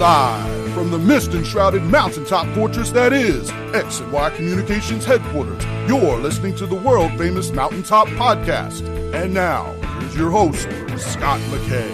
Live from the mist-enshrouded mountaintop fortress that is X and Y Communications headquarters, you're listening to the world-famous Mountaintop Podcast. And now, here's your host, Scot McKay.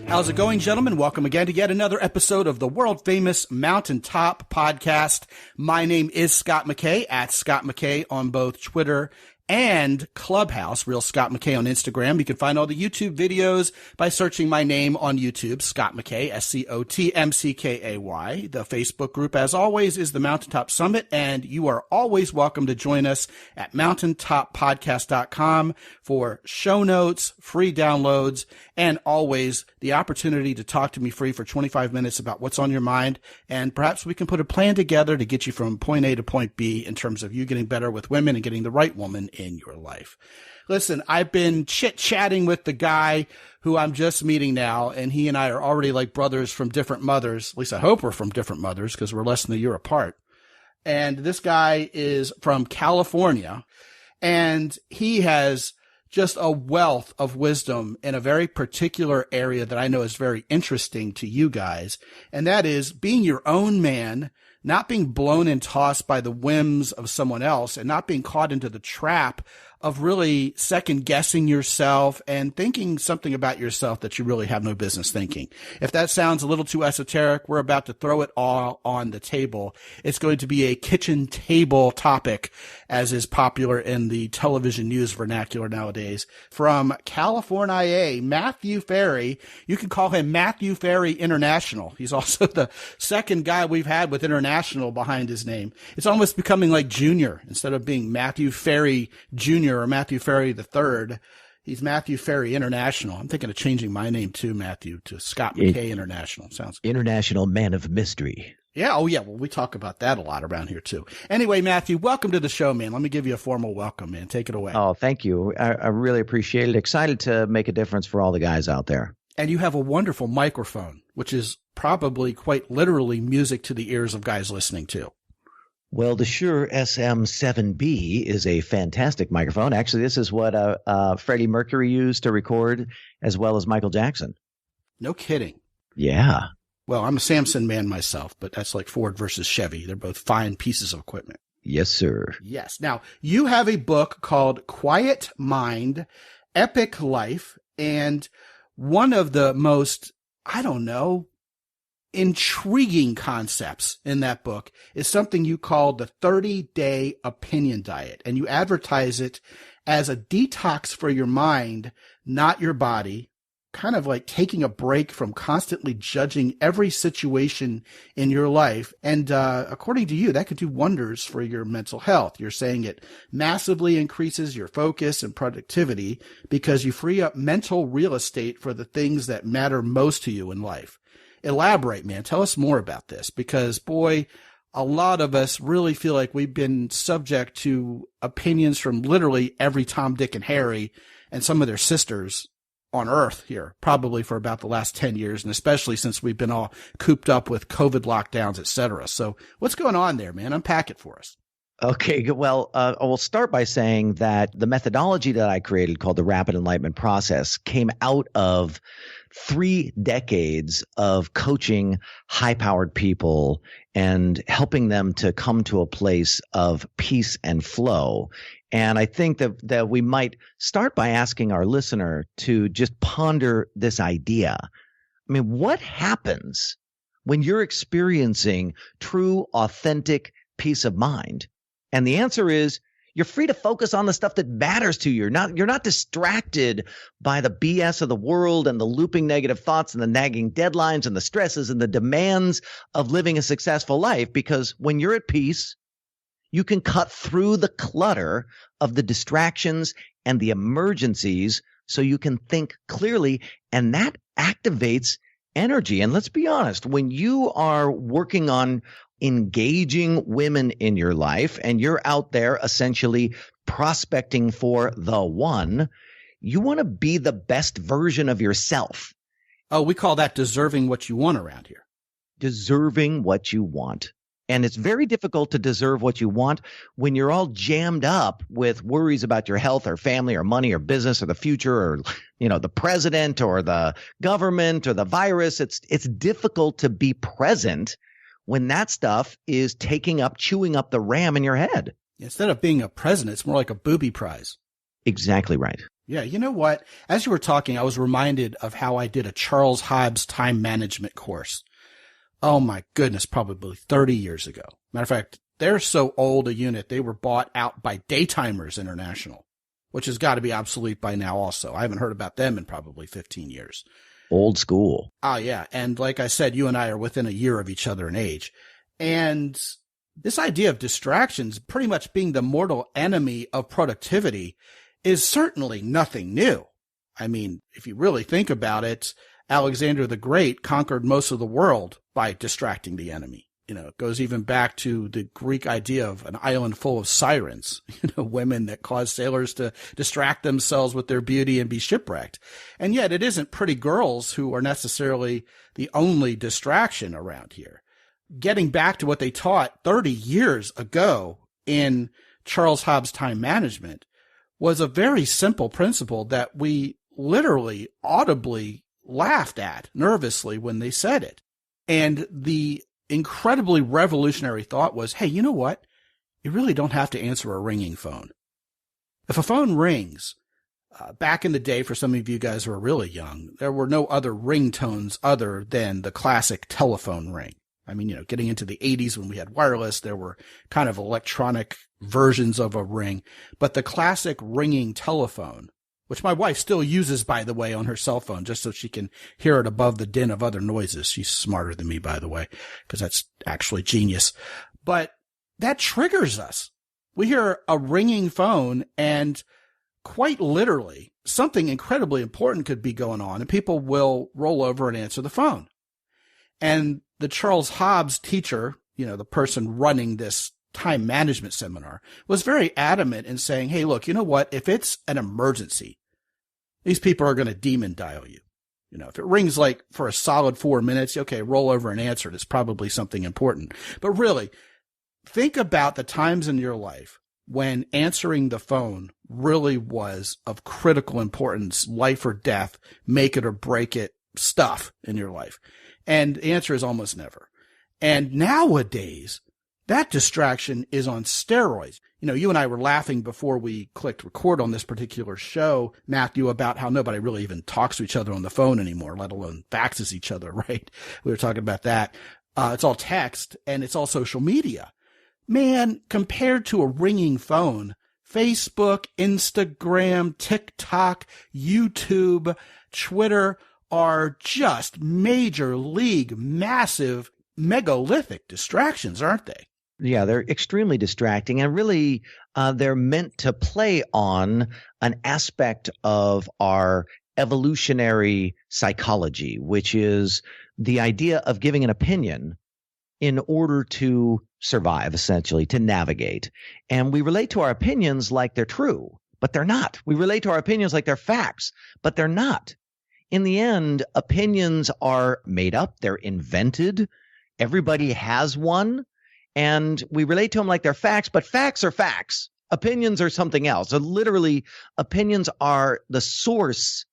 How's it going, gentlemen? Welcome again to yet another episode of the world-famous Mountaintop Podcast. My name is Scot McKay, at Scot McKay on both Twitter and Clubhouse, Real Scot McKay on Instagram. You can find all the YouTube videos by searching my name on YouTube, Scot McKay, SCOTMCKAY. The Facebook group, as always, is the Mountaintop Summit, and you are always welcome to join us at mountaintoppodcast.com for show notes, free downloads, and always the opportunity to talk to me free for 25 minutes about what's on your mind, and perhaps we can put a plan together to get you from point A to point B in terms of you getting better with women and getting the right woman in your life. Listen, I've been chit-chatting with the guy who I'm just meeting now, and he and I are already like brothers from different mothers. At least I hope we're from different mothers because we're less than a year apart. And this guy is from California, and he has just a wealth of wisdom in a very particular area that I know is very interesting to you guys, and that is being your own man, not being blown and tossed by the whims of someone else, and not being caught into the trap of really second guessing yourself and thinking something about yourself that you really have no business thinking. If that sounds a little too esoteric, we're about to throw it all on the table. It's going to be a kitchen table topic, as is popular in the television news vernacular nowadays. From California, Matthew Ferry. You can call him Matthew Ferry International. He's also the second guy we've had with international behind his name. It's almost becoming like Junior. Instead of being Matthew Ferry Jr. or Matthew Ferry III, he's Matthew Ferry International. I'm thinking of changing my name too, Matthew, to Scot McKay International. Sounds good. International Man of Mystery. Yeah. Oh, yeah. Well, we talk about that a lot around here too. Anyway, Matthew, welcome to the show, man. Let me give you a formal welcome, man. Take it away. Oh, thank you. I really appreciate it. Excited to make a difference for all the guys out there. And you have a wonderful microphone, which is probably quite literally music to the ears of guys listening too. Well, the Shure SM7B is a fantastic microphone. Actually, this is what Freddie Mercury used to record, as well as Michael Jackson. No kidding. Yeah. Well, I'm a Samson man myself, but that's like Ford versus Chevy. They're both fine pieces of equipment. Yes, sir. Yes. Now, you have a book called Quiet Mind, Epic Life, and one of the most, intriguing concepts in that book is something you call the 30-day opinion diet. And you advertise it as a detox for your mind, not your body, kind of like taking a break from constantly judging every situation in your life. And according to you, that could do wonders for your mental health. You're saying it massively increases your focus and productivity because you free up mental real estate for the things that matter most to you in life. Elaborate, man. Tell us more about this because, boy, a lot of us really feel like we've been subject to opinions from literally every Tom, Dick, and Harry and some of their sisters on Earth here, probably for about the last 10 years, and especially since we've been all cooped up with COVID lockdowns, et cetera. So what's going on there, man? Unpack it for us. Okay, well, I will start by saying that the methodology that I created called the Rapid Enlightenment Process came out of 3 decades of coaching high-powered people and helping them to come to a place of peace and flow. And I think that we might start by asking our listener to just ponder this idea. I mean, what happens when you're experiencing true, authentic peace of mind? And the answer is you're free to focus on the stuff that matters to you. You're not distracted by the BS of the world and the looping negative thoughts and the nagging deadlines and the stresses and the demands of living a successful life, because when you're at peace, you can cut through the clutter of the distractions and the emergencies so you can think clearly, and that activates energy. And let's be honest, when you are working on engaging women in your life and you're out there essentially prospecting for the one, you want to be the best version of yourself. Oh, we call that deserving what you want around here. Deserving what you want. And it's very difficult to deserve what you want when you're all jammed up with worries about your health or family or money or business or the future or, the president or the government or the virus. It's difficult to be present when that stuff is chewing up the RAM in your head. Instead of being a president, it's more like a booby prize. Exactly right. Yeah. You know what? As you were talking, I was reminded of how I did a Charles Hobbs time management course. Oh my goodness, probably 30 years ago. Matter of fact, they're so old a unit, they were bought out by Daytimers International, which has got to be obsolete by now also. I haven't heard about them in probably 15 years. Old school. Oh yeah. And like I said, you and I are within a year of each other in age. And this idea of distractions pretty much being the mortal enemy of productivity is certainly nothing new. I mean, if you really think about it, Alexander the Great conquered most of the world by distracting the enemy. It goes even back to the Greek idea of an island full of sirens, women that cause sailors to distract themselves with their beauty and be shipwrecked. And yet it isn't pretty girls who are necessarily the only distraction around here. Getting back to what they taught 30 years ago in Charles Hobbs time management was a very simple principle that we literally audibly laughed at nervously when they said it. And the incredibly revolutionary thought was, hey, you know what? You really don't have to answer a ringing phone. If a phone rings, back in the day, for some of you guys who are really young, there were no other ringtones other than the classic telephone ring. I mean, getting into the 80s when we had wireless, there were kind of electronic versions of a ring. But the classic ringing telephone, which my wife still uses, by the way, on her cell phone, just so she can hear it above the din of other noises. She's smarter than me, by the way, because that's actually genius. But that triggers us. We hear a ringing phone and quite literally something incredibly important could be going on, and people will roll over and answer the phone. And the Charles Hobbs teacher, the person running this time management seminar, was very adamant in saying, hey, look, you know what? If it's an emergency, these people are going to demon dial you. If it rings like for a solid 4 minutes, okay, roll over and answer it. It's probably something important. But really, think about the times in your life when answering the phone really was of critical importance, life or death, make it or break it stuff in your life. And the answer is almost never. And nowadays, that distraction is on steroids. You and I were laughing before we clicked record on this particular show, Matthew, about how nobody really even talks to each other on the phone anymore, let alone faxes each other, right? We were talking about that. It's all text and it's all social media. Man, compared to a ringing phone, Facebook, Instagram, TikTok, YouTube, Twitter are just major league, massive, megalithic distractions, aren't they? Yeah, they're extremely distracting, and really they're meant to play on an aspect of our evolutionary psychology, which is the idea of giving an opinion in order to survive, essentially, to navigate. And we relate to our opinions like they're true, but they're not. We relate to our opinions like they're facts, but they're not. In the end, opinions are made up, they're invented. Everybody has one. And we relate to them like they're facts, but facts are facts. Opinions are something else. So literally, opinions are the source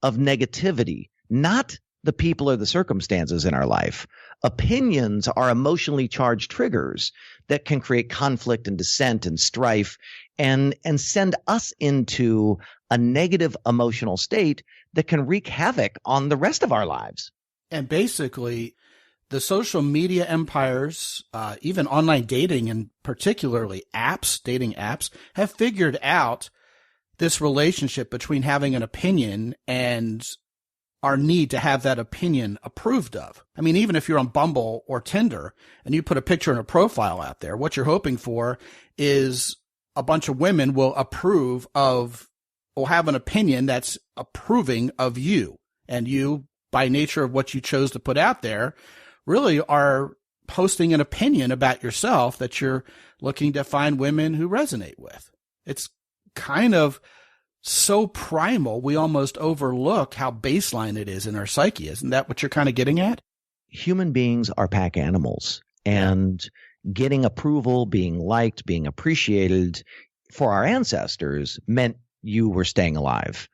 of negativity, not the people or the circumstances in our life. Opinions are emotionally charged triggers that can create conflict and dissent and strife and send us into a negative emotional state that can wreak havoc on the rest of our lives. And basically, the social media empires, even online dating and particularly dating apps, have figured out this relationship between having an opinion and our need to have that opinion approved of. I mean, even if you're on Bumble or Tinder and you put a picture and a profile out there, what you're hoping for is a bunch of women will approve of or have an opinion that's approving of you. And you, by nature of what you chose to put out there, really are posting an opinion about yourself that you're looking to find women who resonate with. It's kind of so primal, we almost overlook how baseline it is in our psyche. Isn't that what you're kind of getting at? Human beings are pack animals, and getting approval, being liked, being appreciated for our ancestors meant you were staying alive.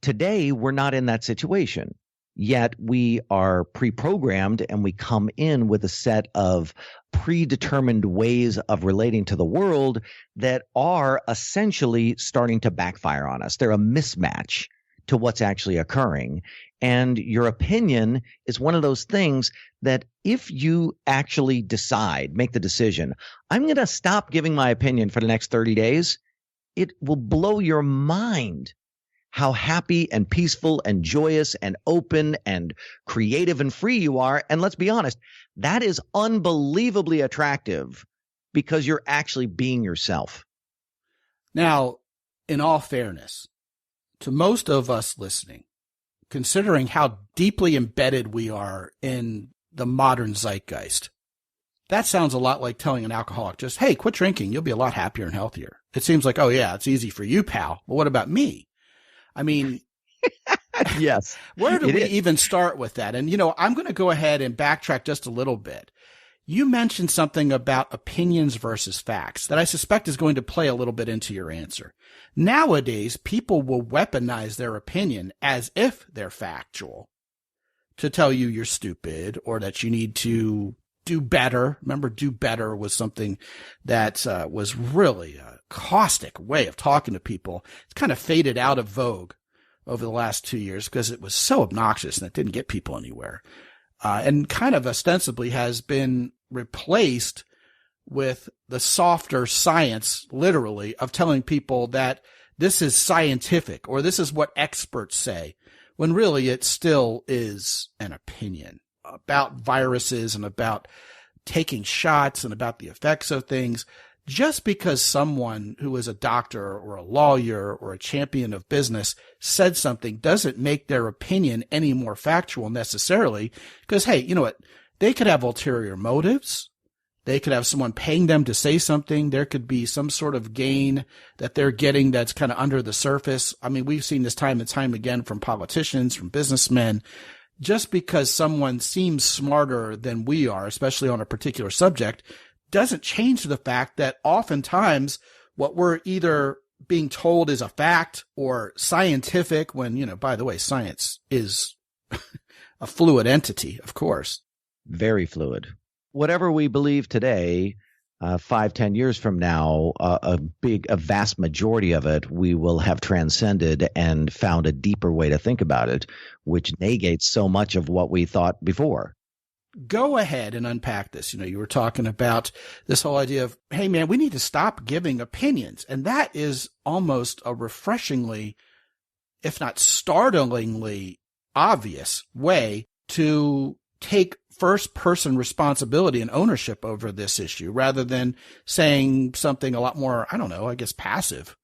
Today, we're not in that situation. Yet we are pre-programmed and we come in with a set of predetermined ways of relating to the world that are essentially starting to backfire on us. They're a mismatch to what's actually occurring. And your opinion is one of those things that if you actually make the decision, I'm going to stop giving my opinion for the next 30 days, it will blow your mind how happy and peaceful and joyous and open and creative and free you are. And let's be honest, that is unbelievably attractive because you're actually being yourself. Now, in all fairness, to most of us listening, considering how deeply embedded we are in the modern zeitgeist, that sounds a lot like telling an alcoholic just, hey, quit drinking. You'll be a lot happier and healthier. It seems like, oh, yeah, it's easy for you, pal. But what about me? I mean, yes. Where do we even start with that? And, I'm going to go ahead and backtrack just a little bit. You mentioned something about opinions versus facts that I suspect is going to play a little bit into your answer. Nowadays, people will weaponize their opinion as if they're factual to tell you you're stupid or that you need to do better. Remember, do better was something that was really a caustic way of talking to people. It's kind of faded out of vogue over the last 2 years because it was so obnoxious and it didn't get people anywhere. And kind of ostensibly has been replaced with the softer science, literally, of telling people that this is scientific or this is what experts say, when really it still is an opinion about viruses and about taking shots and about the effects of things. Just because someone who is a doctor or a lawyer or a champion of business said something doesn't make their opinion any more factual necessarily. Because, hey, you know what? They could have ulterior motives. They could have someone paying them to say something. There could be some sort of gain that they're getting that's kind of under the surface. I mean, we've seen this time and time again from politicians, from businessmen. Just because someone seems smarter than we are, especially on a particular subject, doesn't change the fact that oftentimes what we're either being told is a fact or scientific when, by the way, science is a fluid entity, of course. Very fluid. Whatever we believe today, 5-10 years from now, a vast majority of it, we will have transcended and found a deeper way to think about it, which negates so much of what we thought before. Go ahead and unpack this. You were talking about this whole idea of, hey, man, we need to stop giving opinions. And that is almost a refreshingly, if not startlingly obvious way to take first-person responsibility and ownership over this issue rather than saying something a lot more, I don't know, I guess passive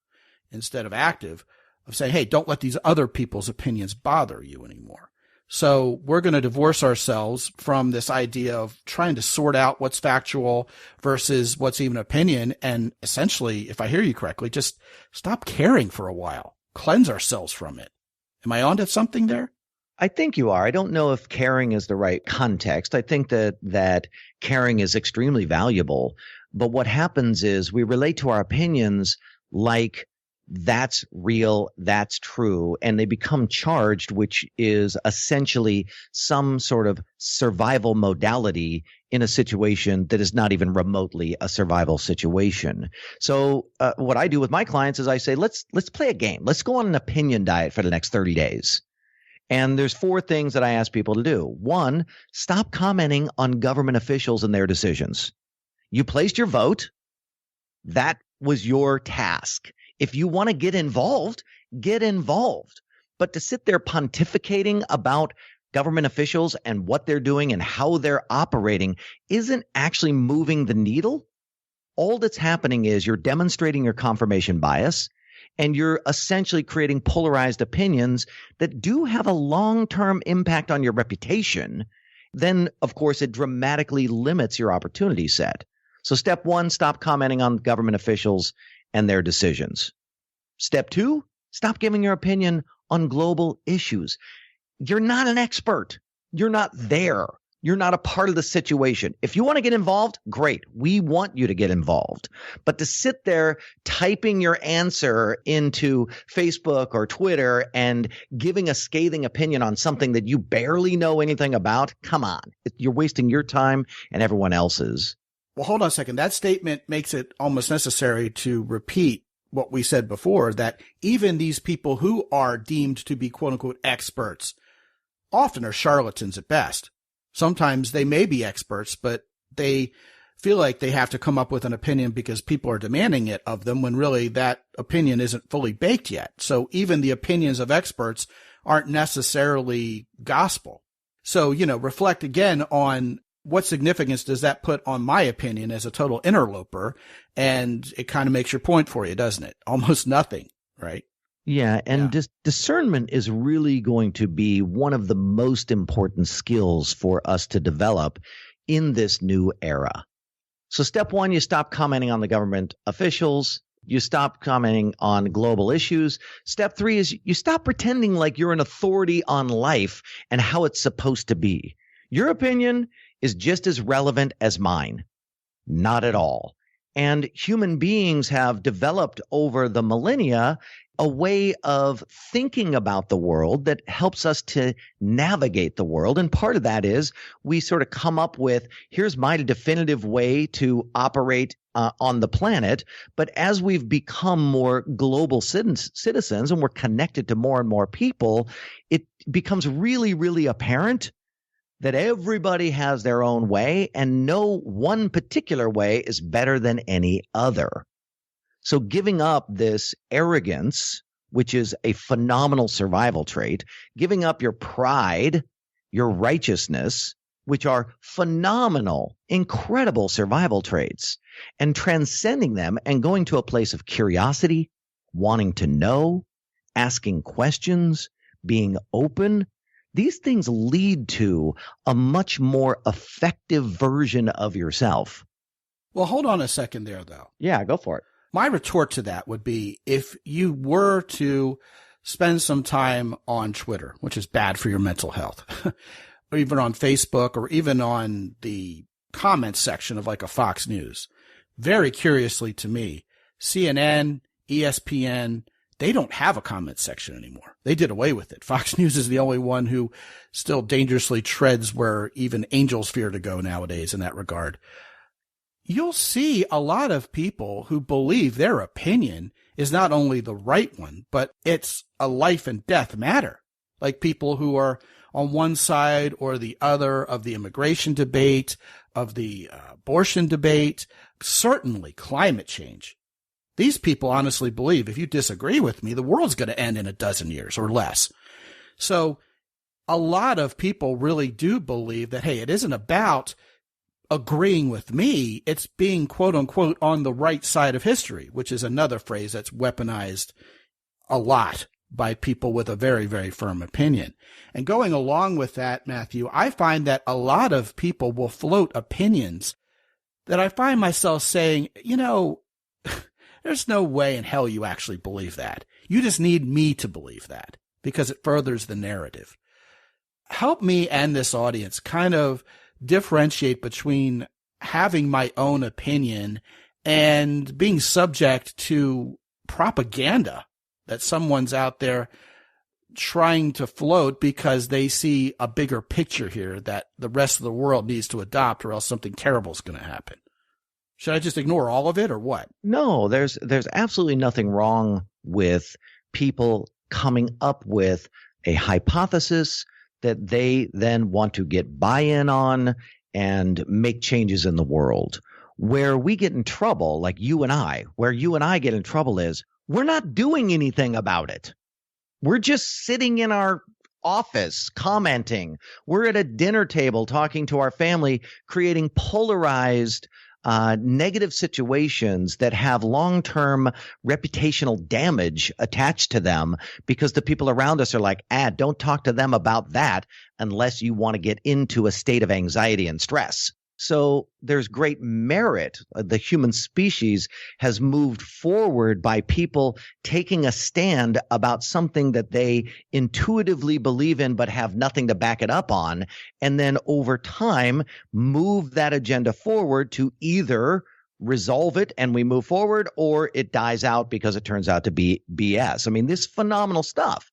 instead of active, of saying, hey, don't let these other people's opinions bother you anymore. So we're going to divorce ourselves from this idea of trying to sort out what's factual versus what's even opinion. And essentially, if I hear you correctly, just stop caring for a while, cleanse ourselves from it. Am I onto something there? I think you are. I don't know if caring is the right context. I think that caring is extremely valuable. But what happens is we relate to our opinions like that's real, that's true, and they become charged, which is essentially some sort of survival modality in a situation that is not even remotely a survival situation. So what I do with my clients is I say, let's play a game. Let's go on an opinion diet for the next 30 days. And there's 4 things that I ask people to do. 1, stop commenting on government officials and their decisions. You placed your vote. That was your task. If you want to get involved, get involved. But to sit there pontificating about government officials and what they're doing and how they're operating isn't actually moving the needle. All that's happening is you're demonstrating your confirmation bias, and you're essentially creating polarized opinions that do have a long-term impact on your reputation. Then, of course, it dramatically limits your opportunity set. So step 1, stop commenting on government officials and their decisions. Step 2, stop giving your opinion on global issues. You're not an expert. You're not there. You're not a part of the situation. If you want to get involved, great. We want you to get involved. But to sit there typing your answer into Facebook or Twitter and giving a scathing opinion on something that you barely know anything about, come on. You're wasting your time and everyone else's. Well, hold on a second. That statement makes it almost necessary to repeat what we said before, that even these people who are deemed to be quote unquote experts often are charlatans at best. Sometimes they may be experts, but they feel like they have to come up with an opinion because people are demanding it of them when really that opinion isn't fully baked yet. So even the opinions of experts aren't necessarily gospel. So, reflect again on what significance does that put on my opinion as a total interloper? And it kind of makes your point for you, doesn't it? Almost nothing, right? Yeah, and discernment is really going to be one of the most important skills for us to develop in this new era. So step one, you stop commenting on the government officials. You stop commenting on global issues. Step three is you stop pretending like you're an authority on life and how it's supposed to be. Your opinion is just as relevant as mine. Not at all. And human beings have developed over the millennia a way of thinking about the world that helps us to navigate the world. And part of that is we sort of come up with, here's my definitive way to operate on the planet. But as we've become more global citizens and we're connected to more and more people, it becomes really, really apparent that everybody has their own way and no one particular way is better than any other. So giving up this arrogance, which is a phenomenal survival trait, giving up your pride, your righteousness, which are phenomenal, incredible survival traits, and transcending them and going to a place of curiosity, wanting to know, asking questions, being open. These things lead to a much more effective version of yourself. Well, hold on a second there, though. Yeah, go for it. My retort to that would be, if you were to spend some time on Twitter, which is bad for your mental health, or even on Facebook, or even on the comments section of like a Fox News, very curiously to me, CNN, ESPN, they don't have a comment section anymore. They did away with it. Fox News is the only one who still dangerously treads where even angels fear to go nowadays in that regard. You'll see a lot of people who believe their opinion is not only the right one, but it's a life and death matter. Like people who are on one side or the other of the immigration debate, of the abortion debate, certainly climate change. These people honestly believe if you disagree with me, the world's going to end in a dozen years or less. So a lot of people really do believe that, hey, it isn't about agreeing with me, it's being quote unquote on the right side of history, which is another phrase that's weaponized a lot by people with a very, very firm opinion. And going along with that, Matthew, I find that a lot of people will float opinions that I find myself saying, there's no way in hell you actually believe that. You just need me to believe that because it furthers the narrative. Help me and this audience kind of differentiate between having my own opinion and being subject to propaganda that someone's out there trying to float because they see a bigger picture here that the rest of the world needs to adopt or else something terrible is going to happen. Should I just ignore all of it or what? No, there's absolutely nothing wrong with people coming up with a hypothesis that they then want to get buy-in on and make changes in the world. Where we get in trouble, like you and I, where you and I get in trouble is we're not doing anything about it. We're just sitting in our office commenting. We're at a dinner table talking to our family, creating polarized negative situations that have long-term reputational damage attached to them because the people around us are like, don't talk to them about that unless you want to get into a state of anxiety and stress. So there's great merit. The human species has moved forward by people taking a stand about something that they intuitively believe in but have nothing to back it up on. And then over time, move that agenda forward to either resolve it and we move forward, or it dies out because it turns out to be BS. I mean, this is phenomenal stuff.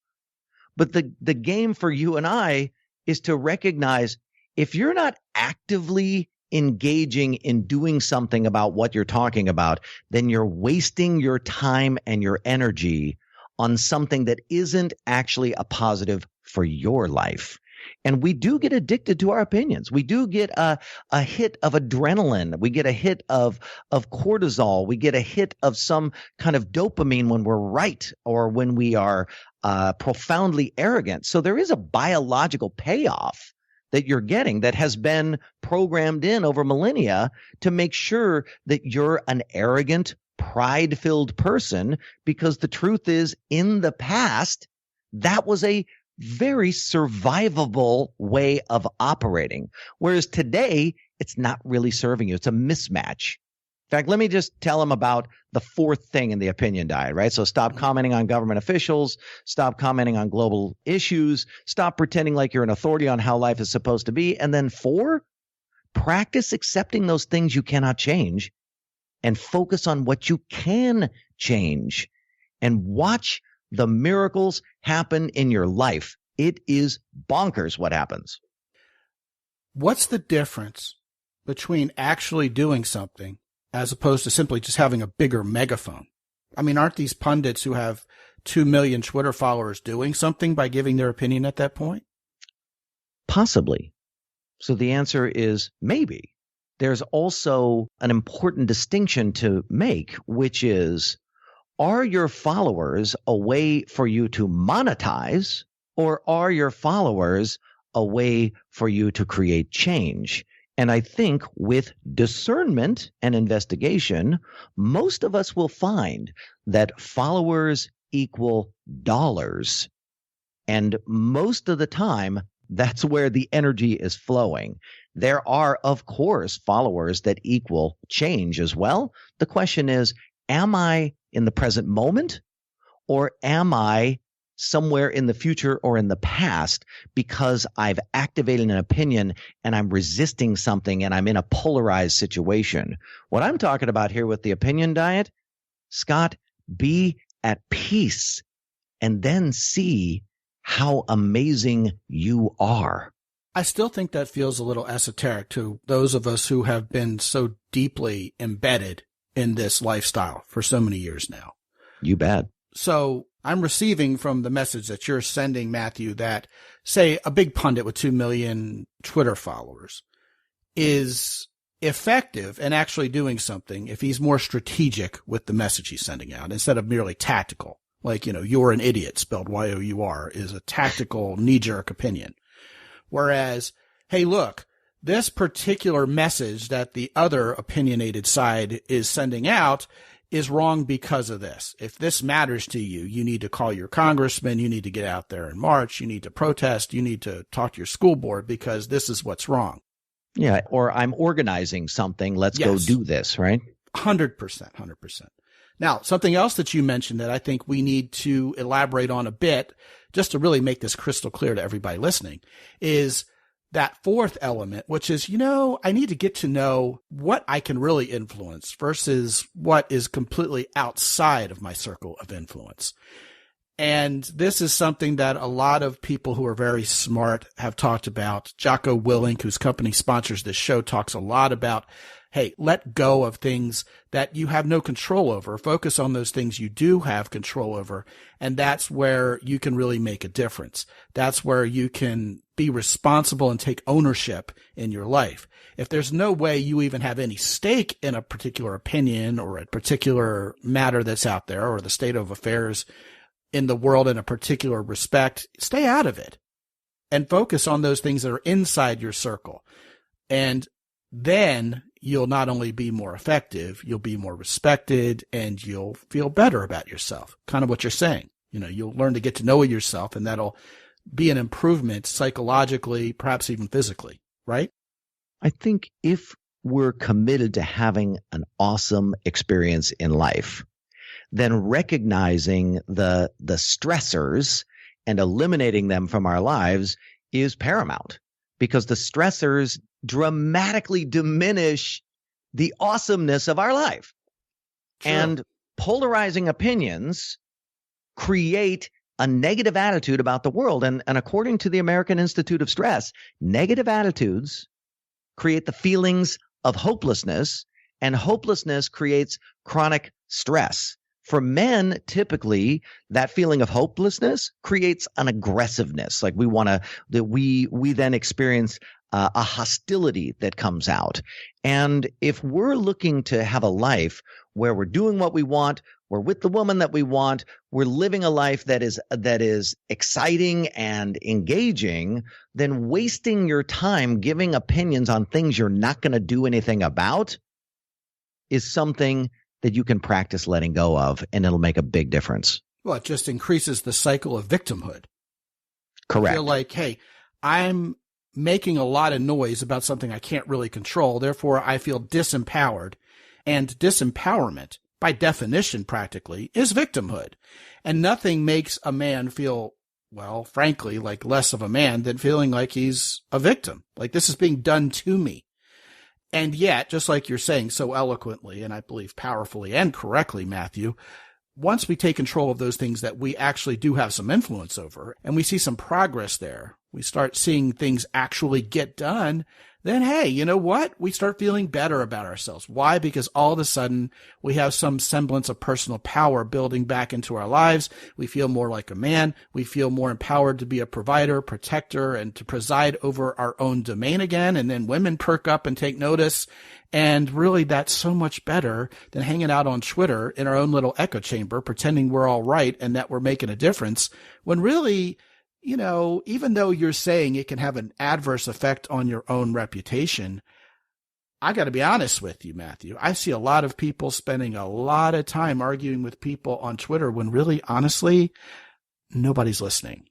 But the game for you and I is to recognize, if you're not actively engaging in doing something about what you're talking about, then you're wasting your time and your energy on something that isn't actually a positive for your life. And we do get addicted to our opinions. We do get a hit of adrenaline. We get a hit of cortisol. We get a hit of some kind of dopamine when we're right or when we are profoundly arrogant. So there is a biological payoff that you're getting that has been programmed in over millennia to make sure that you're an arrogant, pride-filled person, because the truth is, in the past, that was a very survivable way of operating. Whereas today, it's not really serving you. It's a mismatch. In fact, let me just tell them about the fourth thing in the opinion diet, right? So stop commenting on government officials, stop commenting on global issues, stop pretending like you're an authority on how life is supposed to be. And then 4, practice accepting those things you cannot change and focus on what you can change and watch the miracles happen in your life. It is bonkers what happens. What's the difference between actually doing something as opposed to simply just having a bigger megaphone? I mean, aren't these pundits who have 2 million Twitter followers doing something by giving their opinion at that point? Possibly. So the answer is maybe. There's also an important distinction to make, which is, are your followers a way for you to monetize, or are your followers a way for you to create change? And I think with discernment and investigation, most of us will find that followers equal dollars. And most of the time, that's where the energy is flowing. There are, of course, followers that equal change as well. The question is, am I in the present moment, or am I somewhere in the future or in the past because I've activated an opinion and I'm resisting something and I'm in a polarized situation? What I'm talking about here with the opinion diet, Scott, be at peace and then see how amazing you are. I still think that feels a little esoteric to those of us who have been so deeply embedded in this lifestyle for so many years now. You bet. So I'm receiving from the message that you're sending, Matthew, that, say, a big pundit with 2 million Twitter followers is effective and actually doing something if he's more strategic with the message he's sending out instead of merely tactical. Like, you're an idiot, spelled Y-O-U-R, is a tactical knee-jerk opinion. Whereas, hey, look, this particular message that the other opinionated side is sending out is wrong because of this. If this matters to you, you need to call your congressman, you need to get out there and march, you need to protest, you need to talk to your school board because this is what's wrong. Yeah, or I'm organizing something, let's go do this, right? 100%. Now, something else that you mentioned that I think we need to elaborate on a bit, just to really make this crystal clear to everybody listening, is that fourth element, which is, I need to get to know what I can really influence versus what is completely outside of my circle of influence. And this is something that a lot of people who are very smart have talked about. Jocko Willink, whose company sponsors this show, talks a lot about, hey, let go of things that you have no control over. Focus on those things you do have control over. And that's where you can really make a difference. That's where you can be responsible and take ownership in your life. If there's no way you even have any stake in a particular opinion or a particular matter that's out there or the state of affairs in the world in a particular respect, stay out of it and focus on those things that are inside your circle. And then you'll not only be more effective, you'll be more respected and you'll feel better about yourself. Kind of what you're saying. You'll learn to get to know yourself, and that'll be an improvement psychologically, perhaps even physically, right? I think if we're committed to having an awesome experience in life, then recognizing the stressors and eliminating them from our lives is paramount, because the stressors dramatically diminish the awesomeness of our life. Sure. And polarizing opinions create a negative attitude about the world. And according to the American Institute of Stress, negative attitudes create the feelings of hopelessness, and hopelessness creates chronic stress. For men, typically, that feeling of hopelessness creates an aggressiveness. Like we then experience a hostility that comes out. And if we're looking to have a life where we're doing what we want, we're with the woman that we want, we're living a life that is exciting and engaging, then wasting your time giving opinions on things you're not going to do anything about is something that you can practice letting go of, and it'll make a big difference. Well, it just increases the cycle of victimhood. Correct. I feel like, hey, I'm making a lot of noise about something I can't really control. Therefore, I feel disempowered. And disempowerment, by definition, practically, is victimhood. And nothing makes a man feel, well, frankly, like less of a man than feeling like he's a victim. Like this is being done to me. And yet, just like you're saying so eloquently, and I believe powerfully and correctly, Matthew, once we take control of those things that we actually do have some influence over, and we see some progress there, we start seeing things actually get done, then hey, you know what? We start feeling better about ourselves. Why? Because all of a sudden we have some semblance of personal power building back into our lives. We feel more like a man. We feel more empowered to be a provider, protector, and to preside over our own domain again. And then women perk up and take notice. And really, that's so much better than hanging out on Twitter in our own little echo chamber, pretending we're all right and that we're making a difference, when really, you know, even though you're saying it can have an adverse effect on your own reputation, I got to be honest with you, Matthew. I see a lot of people spending a lot of time arguing with people on Twitter when really, honestly, nobody's listening.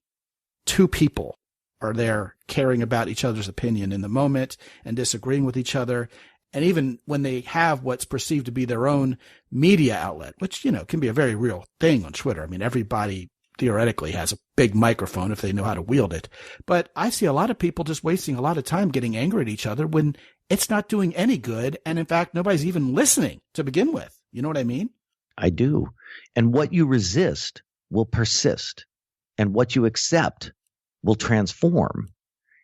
Two people are there caring about each other's opinion in the moment and disagreeing with each other. And even when they have what's perceived to be their own media outlet, which, you know, can be a very real thing on Twitter. I mean, everybody theoretically has a big microphone if they know how to wield it. But I see a lot of people just wasting a lot of time getting angry at each other when it's not doing any good. And in fact, nobody's even listening to begin with. You know what I mean? I do. And what you resist will persist. And what you accept will transform.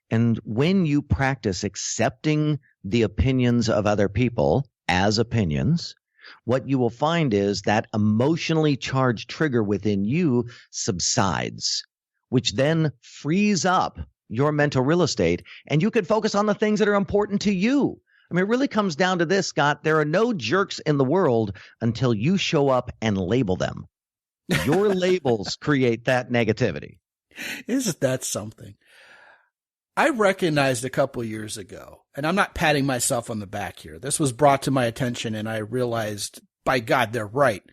And when you practice accepting the opinions of other people as opinions, what you will find is that emotionally charged trigger within you subsides, which then frees up your mental real estate, and you can focus on the things that are important to you. I mean, it really comes down to this, Scott. There are no jerks in the world until you show up and label them. Your labels create that negativity. Isn't that something? I recognized a couple years ago, and I'm not patting myself on the back here. This was brought to my attention, and I realized, by God, they're right.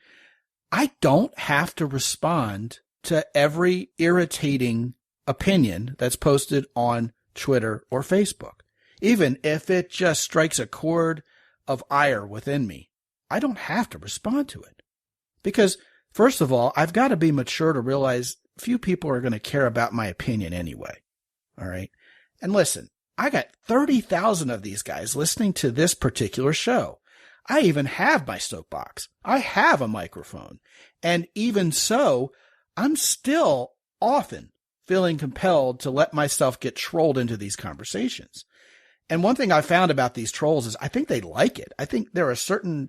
I don't have to respond to every irritating opinion that's posted on Twitter or Facebook. Even if it just strikes a chord of ire within me, I don't have to respond to it. Because, first of all, I've got to be mature to realize few people are going to care about my opinion anyway. All right? And listen, I got 30,000 of these guys listening to this particular show. I even have my soapbox. I have a microphone. And even so, I'm still often feeling compelled to let myself get trolled into these conversations. And one thing I found about these trolls is I think they like it. I think there are a certain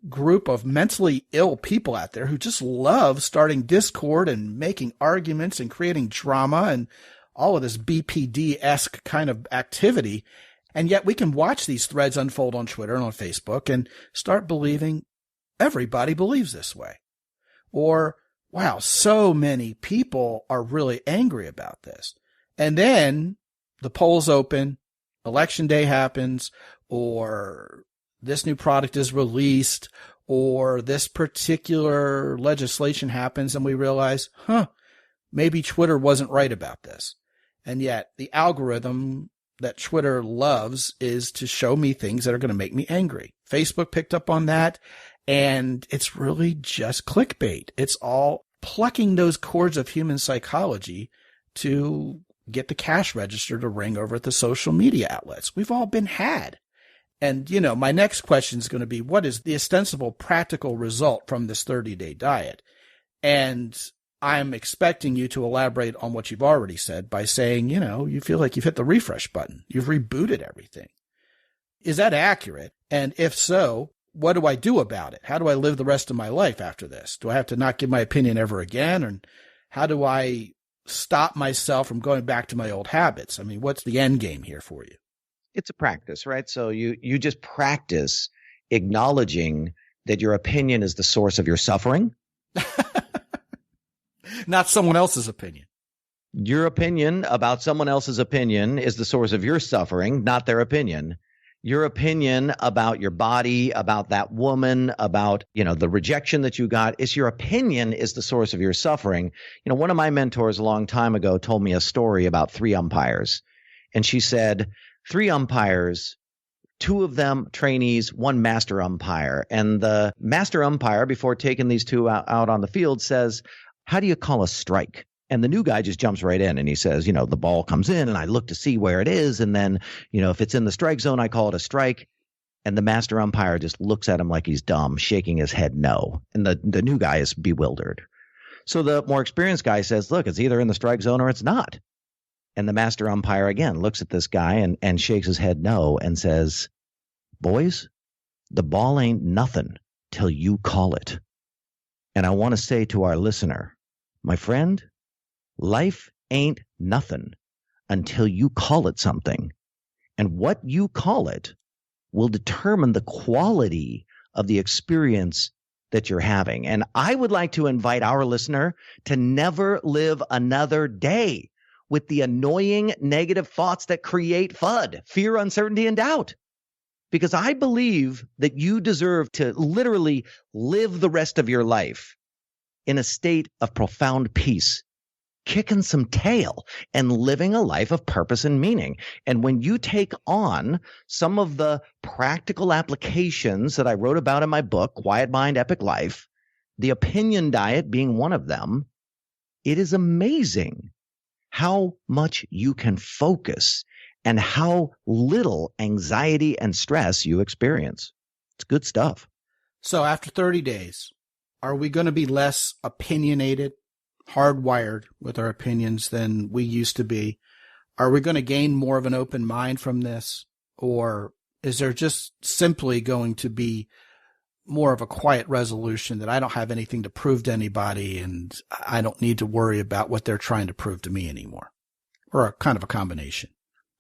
group of mentally ill people out there who just love starting discord and making arguments and creating drama and all of this BPD-esque kind of activity. And yet we can watch these threads unfold on Twitter and on Facebook and start believing everybody believes this way. Or, wow, so many people are really angry about this. And then the polls open, election day happens, or this new product is released, or this particular legislation happens, and we realize, maybe Twitter wasn't right about this. And yet the algorithm, that Twitter loves is to show me things that are going to make me angry. Facebook picked up on that, and it's really just clickbait. It's all plucking those chords of human psychology to get the cash register to ring over at the social media outlets. We've all been had. And, my next question is going to be, what is the ostensible practical result from this 30-day diet? And I'm expecting you to elaborate on what you've already said by saying, you feel like you've hit the refresh button. You've rebooted everything. Is that accurate? And if so, what do I do about it? How do I live the rest of my life after this? Do I have to not give my opinion ever again? Or how do I stop myself from going back to my old habits? I mean, what's the end game here for you? It's a practice, right? So you just practice acknowledging that your opinion is the source of your suffering. Not someone else's opinion. Your opinion about someone else's opinion is the source of your suffering, not their opinion. Your opinion about your body, about that woman, about, the rejection that you got, is your opinion is the source of your suffering. One of my mentors a long time ago told me a story about 3 umpires. And she said, 3 umpires, 2 of them trainees, 1 master umpire. And the master umpire, before taking these 2 out on the field, says, how do you call a strike? And the new guy just jumps right in and he says, the ball comes in and I look to see where it is. And then, if it's in the strike zone, I call it a strike. And the master umpire just looks at him like he's dumb, shaking his head no. And the new guy is bewildered. So the more experienced guy says, look, it's either in the strike zone or it's not. And the master umpire again looks at this guy and shakes his head no and says, boys, the ball ain't nothing till you call it. And I want to say to our listener, my friend, life ain't nothing until you call it something. And what you call it will determine the quality of the experience that you're having. And I would like to invite our listener to never live another day with the annoying negative thoughts that create FUD, fear, uncertainty, and doubt. Because I believe that you deserve to literally live the rest of your life in a state of profound peace, kicking some tail and living a life of purpose and meaning. And when you take on some of the practical applications that I wrote about in my book, Quiet Mind, Epic Life, the opinion diet being one of them, it is amazing how much you can focus and how little anxiety and stress you experience. It's good stuff. So after 30 days, are we going to be less opinionated, hardwired with our opinions than we used to be? Are we going to gain more of an open mind from this? Or is there just simply going to be more of a quiet resolution that I don't have anything to prove to anybody and I don't need to worry about what they're trying to prove to me anymore? Or a kind of a combination?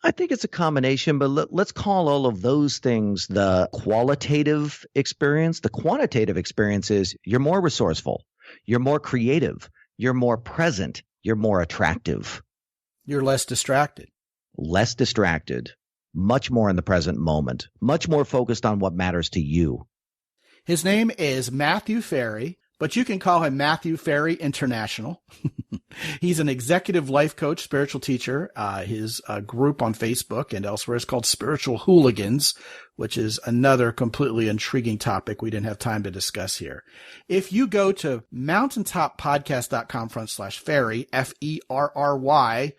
I think it's a combination, but let's call all of those things the qualitative experience. The quantitative experience is you're more resourceful, you're more creative, you're more present, you're more attractive. You're less distracted. Less distracted, much more in the present moment, much more focused on what matters to you. His name is Matthew Ferry, but you can call him Matthew Ferry International. He's an executive life coach, spiritual teacher. His group on Facebook and elsewhere is called Spiritual Hooligans, which is another completely intriguing topic we didn't have time to discuss here. If you go to mountaintoppodcast.com/Ferry, Ferry,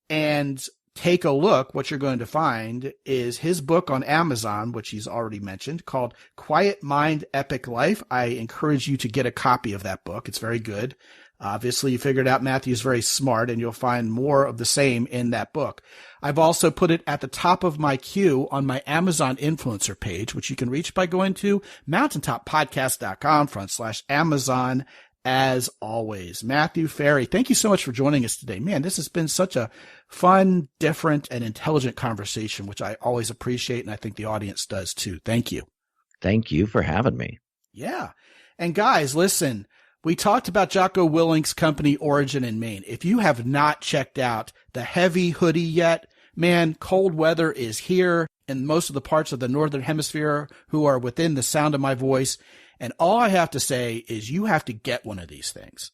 and take a look, what you're going to find is his book on Amazon, which he's already mentioned, called Quiet Mind, Epic Life. I encourage you to get a copy of that book. It's very good. Obviously, you figured out Matthew's very smart, and you'll find more of the same in that book. I've also put it at the top of my queue on my Amazon influencer page, which you can reach by going to mountaintoppodcast.com/Amazon. As always, Matthew Ferry, thank you so much for joining us today. Man, this has been such a fun, different, and intelligent conversation, which I always appreciate, and I think the audience does too. Thank you. Thank you for having me. Yeah. And guys, listen, we talked about Jocko Willink's company Origin in Maine. If you have not checked out the heavy hoodie yet, man, cold weather is here in most of the parts of the Northern Hemisphere who are within the sound of my voice. And all I have to say is you have to get one of these things.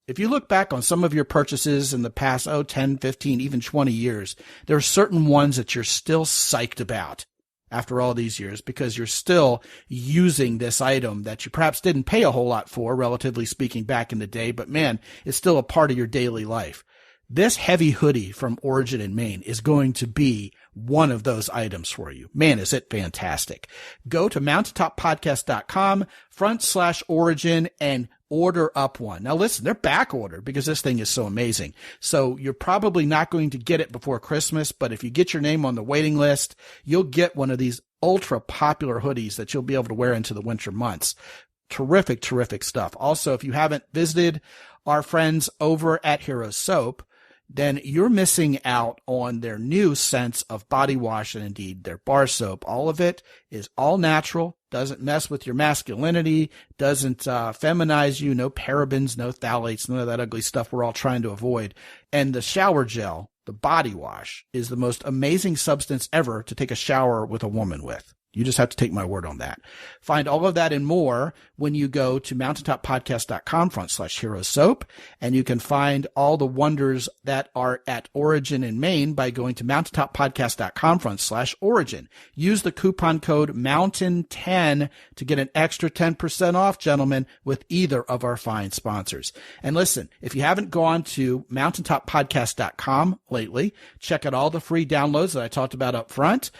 If you look back on some of your purchases in the past, 10, 15, even 20 years, there are certain ones that you're still psyched about after all these years because you're still using this item that you perhaps didn't pay a whole lot for, relatively speaking, back in the day, but man, it's still a part of your daily life. This heavy hoodie from Origin in Maine is going to be one of those items for you. Man, is it fantastic. Go to mountaintopodcast.com/origin and order up one. Now listen, they're back ordered because this thing is so amazing. So you're probably not going to get it before Christmas, but if you get your name on the waiting list, you'll get one of these ultra popular hoodies that you'll be able to wear into the winter months. Terrific, terrific stuff. Also, if you haven't visited our friends over at Hero Soap, then you're missing out on their new scents of body wash and indeed their bar soap. All of it is all natural, doesn't mess with your masculinity, doesn't feminize you, no parabens, no phthalates, none of that ugly stuff we're all trying to avoid. And the shower gel, the body wash, is the most amazing substance ever to take a shower with a woman with. You just have to take my word on that. Find all of that and more when you go to mountaintoppodcast.com/hero soap. And you can find all the wonders that are at Origin in Maine by going to mountaintoppodcast.com/origin. Use the coupon code MOUNTAIN10 to get an extra 10% off, gentlemen, with either of our fine sponsors. And listen, if you haven't gone to mountaintoppodcast.com lately, check out all the free downloads that I talked about up front.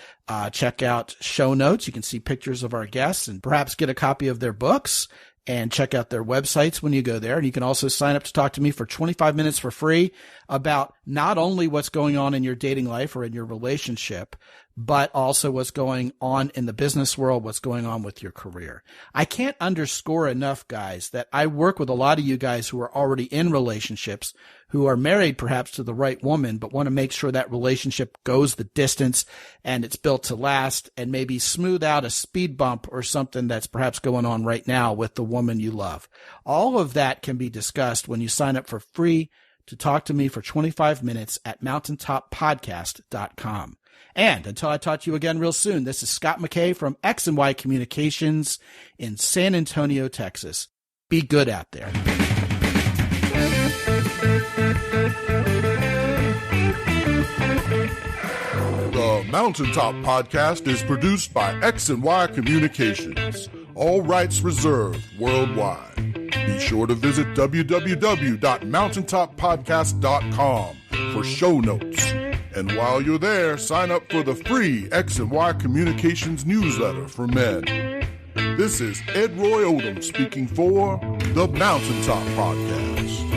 Check out show notes. You can see pictures of our guests and perhaps get a copy of their books and check out their websites when you go there. And you can also sign up to talk to me for 25 minutes for free about not only what's going on in your dating life or in your relationship, but also what's going on in the business world, what's going on with your career. I can't underscore enough, guys, that I work with a lot of you guys who are already in relationships, who are married perhaps to the right woman, but want to make sure that relationship goes the distance and it's built to last and maybe smooth out a speed bump or something that's perhaps going on right now with the woman you love. All of that can be discussed when you sign up for free to talk to me for 25 minutes at mountaintoppodcast.com. And until I talk to you again real soon, this is Scot McKay from X&Y Communications in San Antonio, Texas. Be good out there. The Mountaintop Podcast is produced by X&Y Communications. All rights reserved worldwide. Be sure to visit www.mountaintoppodcast.com for show notes. And while you're there, sign up for the free X&Y Communications newsletter for men. This is Ed Roy Odom speaking for the Mountaintop Podcast.